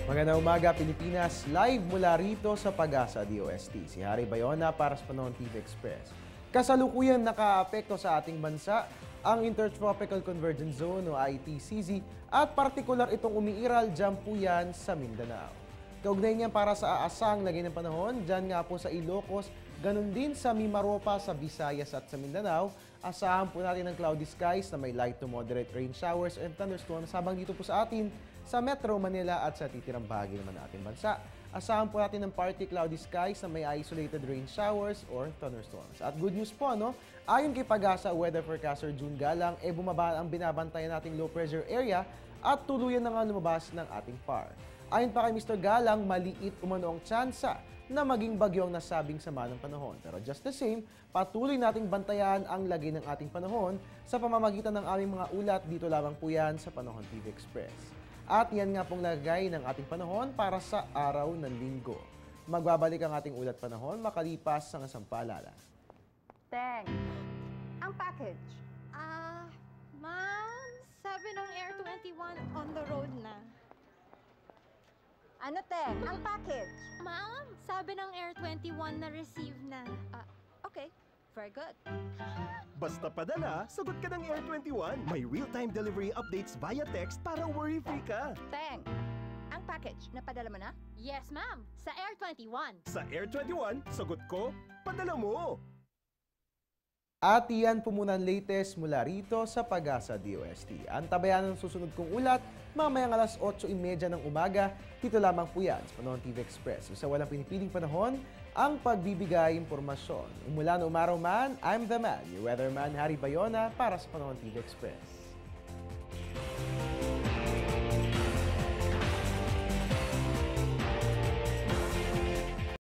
Magandang umaga, Pilipinas. Live mula rito sa Pag-asa DOST. Si Harry Bayona para sa Panahon TV Express. Kasalukuyang nakaapekto sa ating bansa ang Intertropical Convergence Zone o ITCZ at partikular itong umiiral dyan po yan sa Mindanao. Kaugnay niyan para sa aasang lagay ng panahon, dyan nga po sa Ilocos, ganun din sa Mimaropa, sa Visayas at sa Mindanao. Asahan po natin ng cloudy skies na may light to moderate rain showers and thunderstorms habang dito po sa atin sa Metro Manila at sa titirang bahagi naman ng ating bansa. Asahan po natin ng partly cloudy skies na may isolated rain showers or thunderstorms. At good news po, no? Ayon kay Pag-asa Weather Forecaster June Galang, bumaba ang binabantayan nating low pressure area at tuluyan na nga lumabas ng ating PAR. Ayon pa kay Mr. Galang, maliit umano ang tsansa na maging bagyo ang nasabing sama ng panahon. Pero just the same, patuloy nating bantayan ang lagay ng ating panahon sa pamamagitan ng aming mga ulat. Dito lamang po yan sa Panahon TV Express. At yan nga pong lagay ng ating panahon para sa araw ng linggo. Magbabalik ang ating ulat panahon makalipas sa sampalala. Teng, ang package. Ma'am, sabi ng Air 21 on the road na. Ano, Teng? Ang package. Ma'am, sabi ng Air 21 na receive na. Okay, very good. Basta padala, sagot ka ng Air 21. May real-time delivery updates via text para worry-free ka. Teng, ang package, napadala mo na? Yes, ma'am, sa Air 21. Sa Air 21, sagot ko, padala mo. At iyan po muna ang latest mula rito sa Pag-asa DOST. Antabayan ang susunod kong ulat mamayang alas 8:30 ng umaga. Dito lamang po yan sa Panahon TV Express. Sa walang pinipiling panahon, ang pagbibigay impormasyon. Umula na umaraw man, I'm the man, your weatherman Harry Bayona para sa Panahon TV Express.